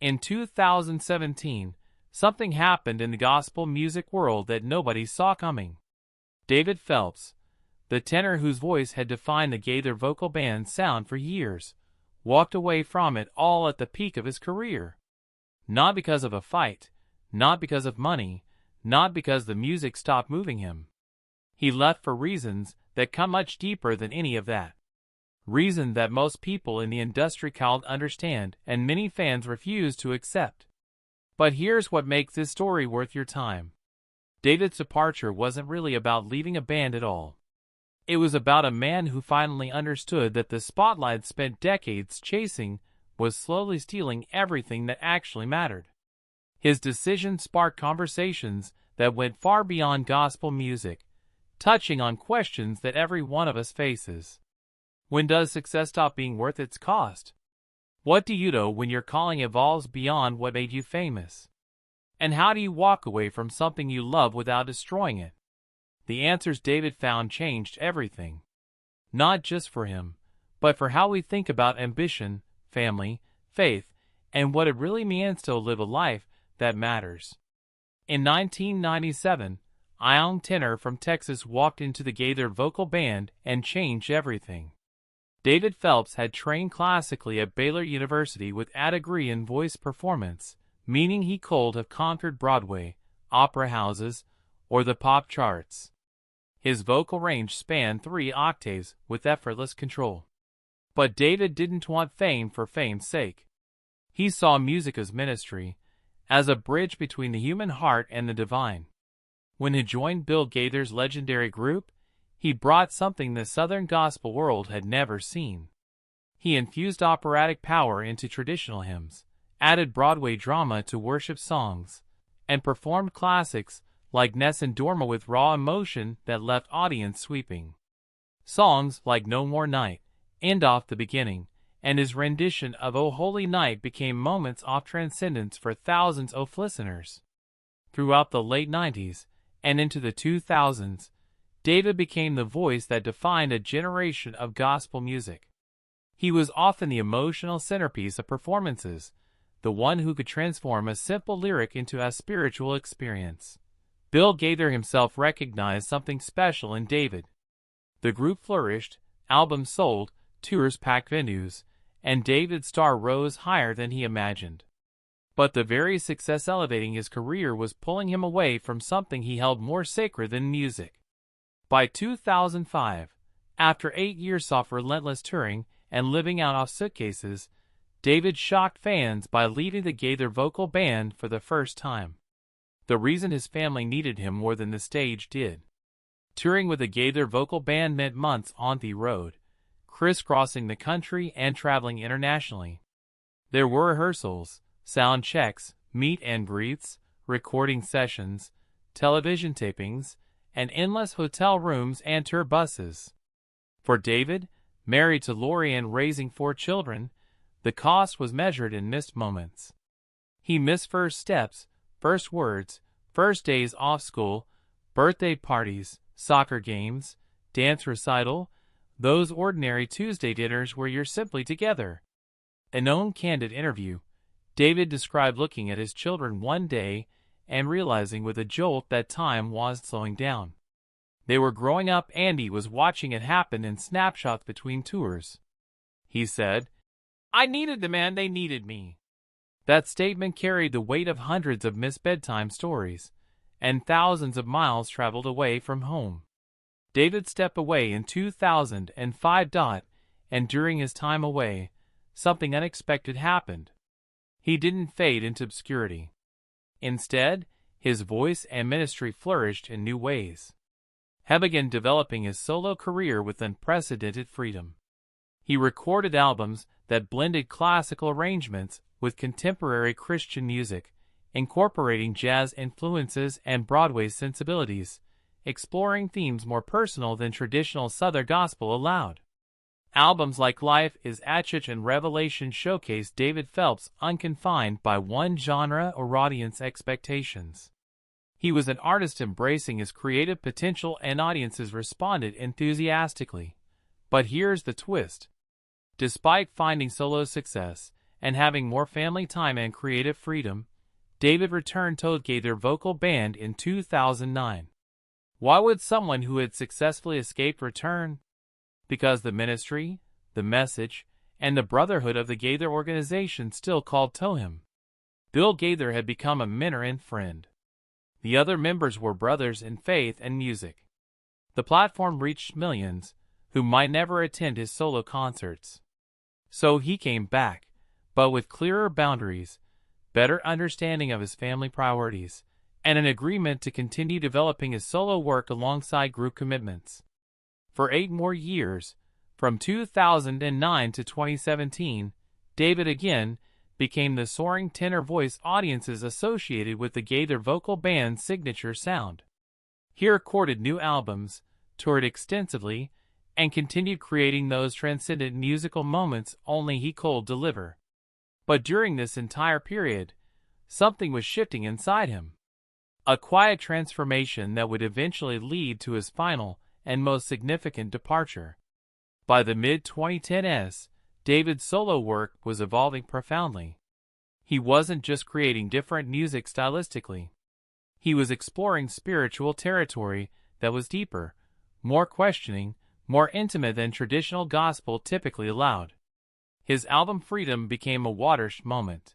In 2017, something happened in the gospel music world that nobody saw coming. David Phelps, the tenor whose voice had defined the Gaither Vocal Band sound for years, walked away from it all at the peak of his career. Not because of a fight, not because of money, not because the music stopped moving him. He left for reasons that come much deeper than any of that. Reason that most people in the industry can't understand and many fans refuse to accept. But here's what makes this story worth your time. David's departure wasn't really about leaving a band at all. It was about a man who finally understood that the spotlight spent decades chasing was slowly stealing everything that actually mattered. His decision sparked conversations that went far beyond gospel music, touching on questions that every one of us faces. When does success stop being worth its cost? What do you do when your calling evolves beyond what made you famous? And how do you walk away from something you love without destroying it? The answers David found changed everything. Not just for him, but for how we think about ambition, family, faith, and what it really means to live a life that matters. In 1997, a young tenor from Texas walked into the Gaither Vocal Band and changed everything. David Phelps had trained classically at Baylor University with a degree in voice performance, meaning he could have conquered Broadway, opera houses, or the pop charts. His vocal range spanned 3 octaves with effortless control. But David didn't want fame for fame's sake. He saw music as ministry, as a bridge between the human heart and the divine. When he joined Bill Gaither's legendary group, he brought something the Southern gospel world had never seen. He infused operatic power into traditional hymns, added Broadway drama to worship songs, and performed classics like Nessun Dorma with raw emotion that left audience sweeping. Songs like No More Night, End Off the Beginning, and his rendition of O Holy Night became moments of transcendence for thousands of listeners. Throughout the late 90s and into the 2000s, David became the voice that defined a generation of gospel music. He was often the emotional centerpiece of performances, the one who could transform a simple lyric into a spiritual experience. Bill Gaither himself recognized something special in David. The group flourished, albums sold, tours packed venues, and David's star rose higher than he imagined. But the very success elevating his career was pulling him away from something he held more sacred than music. By 2005, after 8 years of relentless touring and living out of suitcases, David shocked fans by leading the Gaither Vocal Band for the first time. The reason his family needed him more than the stage did. Touring with the Gaither Vocal Band meant months on the road, crisscrossing the country and traveling internationally. There were rehearsals, sound checks, meet and greets, recording sessions, television tapings, and endless hotel rooms and tour buses. For David, married to Lori and raising 4 children, the cost was measured in missed moments. He missed first steps, first words, first days off school, birthday parties, soccer games, dance recital, those ordinary Tuesday dinners where you're simply together. In an own candid interview, David described looking at his children one day and realizing with a jolt that time was slowing down. They were growing up and he was watching it happen in snapshots between tours. He said, "I needed them and they needed me." That statement carried the weight of hundreds of missed bedtime stories and thousands of miles traveled away from home. David stepped away in 2005, and during his time away, something unexpected happened. He didn't fade into obscurity. Instead, his voice and ministry flourished in new ways. He began developing his solo career with unprecedented freedom. He recorded albums that blended classical arrangements with contemporary Christian music, incorporating jazz influences and Broadway sensibilities, exploring themes more personal than traditional Southern gospel allowed. Albums like Life is Atchich and Revelation showcased David Phelps unconfined by one genre or audience expectations. He was an artist embracing his creative potential and audiences responded enthusiastically. But here's the twist. Despite finding solo success and having more family time and creative freedom, David returned to Gaither Vocal Band in 2009. Why would someone who had successfully escaped return? Because the ministry, the message, and the brotherhood of the Gaither organization still called to him. Bill Gaither had become a mentor and friend. The other members were brothers in faith and music. The platform reached millions, who might never attend his solo concerts. So he came back, but with clearer boundaries, better understanding of his family priorities, and an agreement to continue developing his solo work alongside group commitments. For 8 more years, from 2009 to 2017, David again became the soaring tenor voice audiences associated with the Gaither Vocal Band's signature sound. He recorded new albums, toured extensively, and continued creating those transcendent musical moments only he could deliver. But during this entire period, something was shifting inside him. A quiet transformation that would eventually lead to his final and most significant departure. By the mid-2010s, David's solo work was evolving profoundly. He wasn't just creating different music stylistically. He was exploring spiritual territory that was deeper, more questioning, more intimate than traditional gospel typically allowed. His album Freedom became a watershed moment.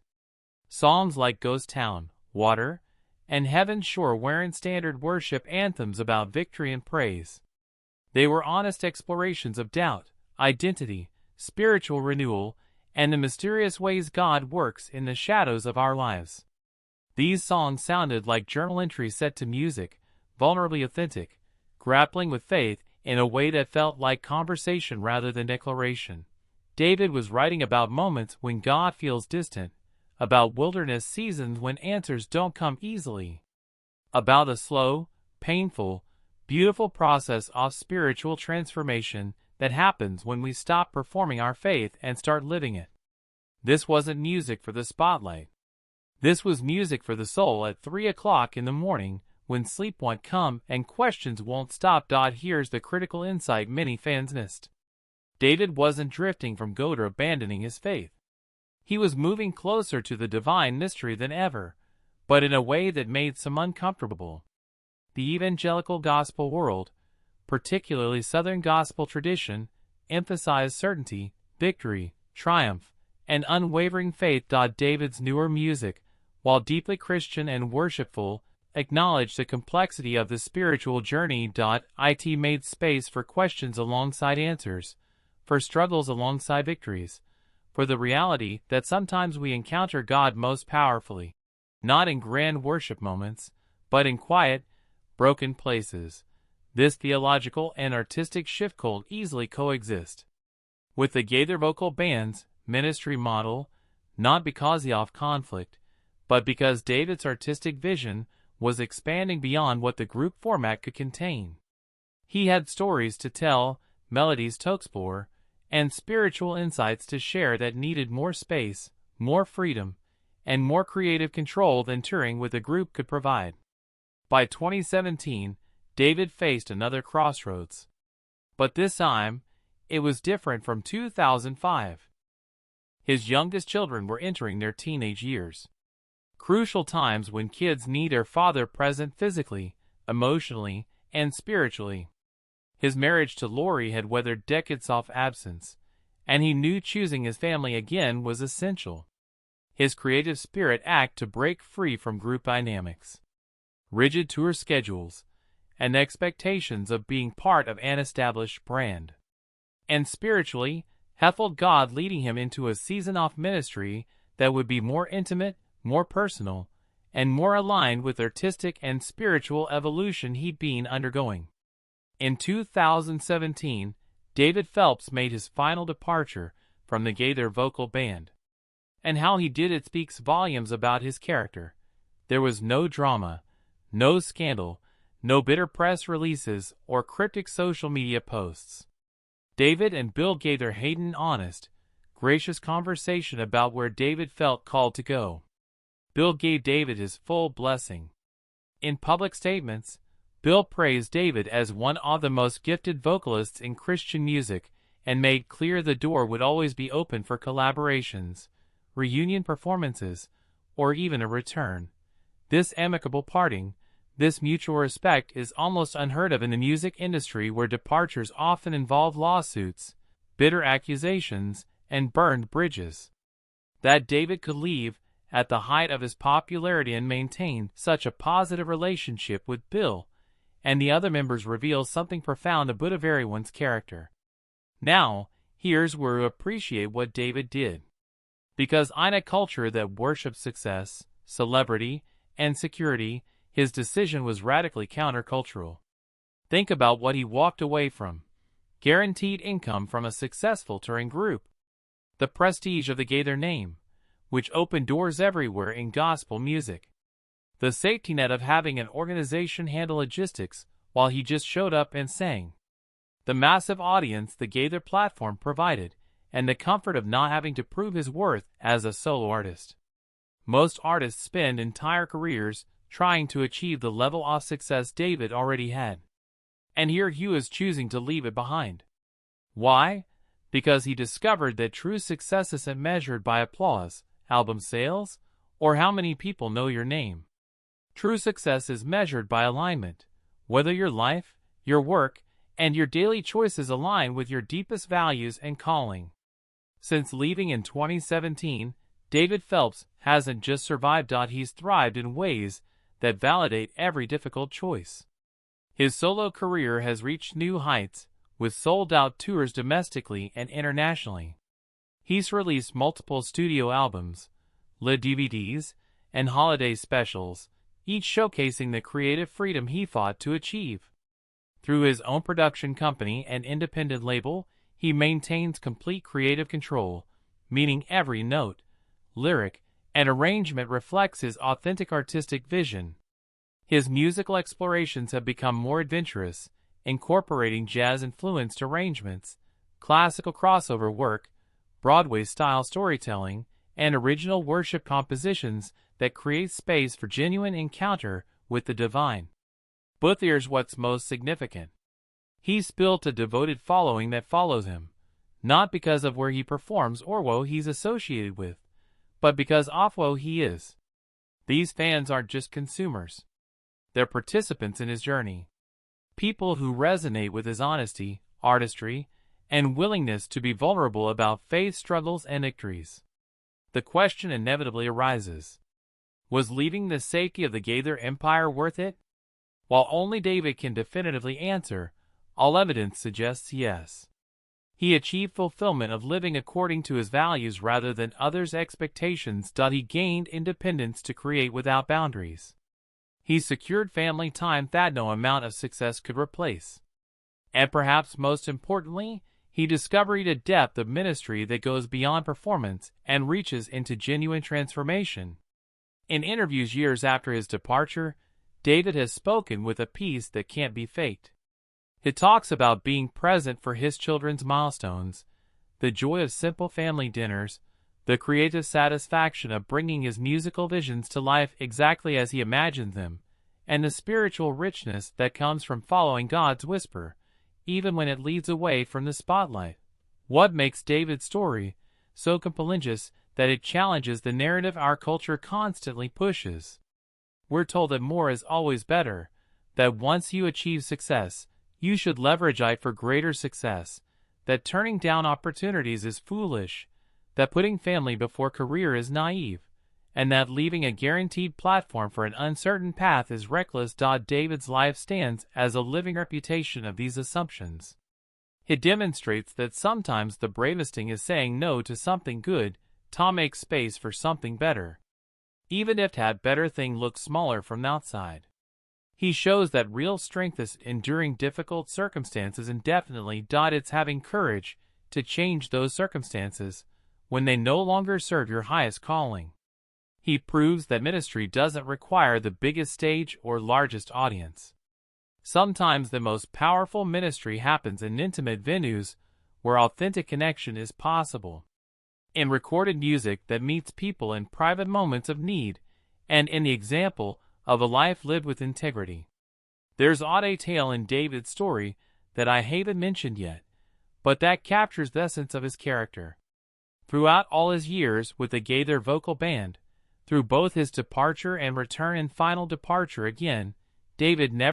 Songs like Ghost Town, Water, and Heaven's Shore weren't standard worship anthems about victory and praise. They were honest explorations of doubt, identity, spiritual renewal, and the mysterious ways God works in the shadows of our lives. These songs sounded like journal entries set to music, vulnerably authentic, grappling with faith in a way that felt like conversation rather than declaration. David was writing about moments when God feels distant, about wilderness seasons when answers don't come easily, about a slow, painful, beautiful process of spiritual transformation that happens when we stop performing our faith and start living it. This wasn't music for the spotlight. This was music for the soul at 3 o'clock in the morning when sleep won't come and questions won't stop. Here's the critical insight many fans missed. David wasn't drifting from God or abandoning his faith. He was moving closer to the divine mystery than ever, but in a way that made some uncomfortable. The evangelical gospel world, particularly Southern gospel tradition, emphasized certainty, victory, triumph, and unwavering faith. David's newer music, while deeply Christian and worshipful, acknowledged the complexity of the spiritual journey. It made space for questions alongside answers, for struggles alongside victories, for the reality that sometimes we encounter God most powerfully, not in grand worship moments, but in quiet, broken places. This theological and artistic shift could easily coexist with the Gaither Vocal Band's ministry model, not because of conflict, but because David's artistic vision was expanding beyond what the group format could contain. He had stories to tell, melodies to explore, and spiritual insights to share that needed more space, more freedom, and more creative control than touring with a group could provide. By 2017, David faced another crossroads. But this time, it was different from 2005. His youngest children were entering their teenage years. Crucial times when kids need their father present physically, emotionally, and spiritually. His marriage to Lori had weathered decades of absence, and he knew choosing his family again was essential. His creative spirit acted to break free from group dynamics, rigid tour schedules, and expectations of being part of an established brand. And spiritually, he felt God leading him into a season of ministry that would be more intimate, more personal, and more aligned with artistic and spiritual evolution he'd been undergoing. In 2017, David Phelps made his final departure from the Gaither Vocal Band. And how he did it speaks volumes about his character. There was no drama, no scandal, no bitter press releases or cryptic social media posts. David and Bill Gaither had an honest, gracious conversation about where David felt called to go. Bill gave David his full blessing. In public statements, Bill praised David as one of the most gifted vocalists in Christian music and made clear the door would always be open for collaborations, reunion performances, or even a return. This amicable parting, this mutual respect is almost unheard of in the music industry, where departures often involve lawsuits, bitter accusations, and burned bridges. That David could leave at the height of his popularity and maintain such a positive relationship with Bill and the other members reveals something profound about everyone's character. Now, here's where we appreciate what David did. Because in a culture that worships success, celebrity, and security, his decision was radically countercultural. Think about what he walked away from. Guaranteed income from a successful touring group. The prestige of the Gaither name, which opened doors everywhere in gospel music. The safety net of having an organization handle logistics while he just showed up and sang. The massive audience the Gaither platform provided, and the comfort of not having to prove his worth as a solo artist. Most artists spend entire careers trying to achieve the level of success David already had. And here he was choosing to leave it behind. Why? Because he discovered that true success isn't measured by applause, album sales, or how many people know your name. True success is measured by alignment, whether your life, your work, and your daily choices align with your deepest values and calling. Since leaving in 2017, David Phelps hasn't just survived, he's thrived in ways that validate every difficult choice. His solo career has reached new heights, with sold-out tours domestically and internationally. He's released multiple studio albums, lit DVDs, and holiday specials, each showcasing the creative freedom he fought to achieve. Through his own production company and independent label, he maintains complete creative control, meaning every note, lyric, and arrangement reflects his authentic artistic vision. His musical explorations have become more adventurous, incorporating jazz-influenced arrangements, classical crossover work, Broadway-style storytelling, and original worship compositions that create space for genuine encounter with the divine. But here's what's most significant. He's built a devoted following that follows him, not because of where he performs or who he's associated with, but because of who he is. These fans aren't just consumers. They're participants in his journey. People who resonate with his honesty, artistry, and willingness to be vulnerable about faith struggles and victories. The question inevitably arises. Was leaving the safety of the Gaither empire worth it? While only David can definitively answer, all evidence suggests yes. He achieved fulfillment of living according to his values rather than others' expectations. He gained independence to create without boundaries. He secured family time that no amount of success could replace. And perhaps most importantly, he discovered a depth of ministry that goes beyond performance and reaches into genuine transformation. In interviews years after his departure, David has spoken with a peace that can't be faked. He talks about being present for his children's milestones, the joy of simple family dinners, the creative satisfaction of bringing his musical visions to life exactly as he imagined them, and the spiritual richness that comes from following God's whisper, even when it leads away from the spotlight. What makes David's story so compelling that it challenges the narrative our culture constantly pushes? We're told that more is always better, that once you achieve success, you should leverage it for greater success, that turning down opportunities is foolish, that putting family before career is naive, and that leaving a guaranteed platform for an uncertain path is reckless. David's life stands as a living refutation of these assumptions. It demonstrates that sometimes the bravest thing is saying no to something good to make space for something better, even if that better thing looks smaller from the outside. He shows that real strength is enduring difficult circumstances indefinitely. It's having courage to change those circumstances when they no longer serve your highest calling. He proves that ministry doesn't require the biggest stage or largest audience. Sometimes the most powerful ministry happens in intimate venues where authentic connection is possible. In recorded music that meets people in private moments of need, and in the example of a life lived with integrity. There's a tale in David's story that I haven't mentioned yet, but that captures the essence of his character. Throughout all his years with the Gaither Vocal Band, through both his departure and return and final departure again, David never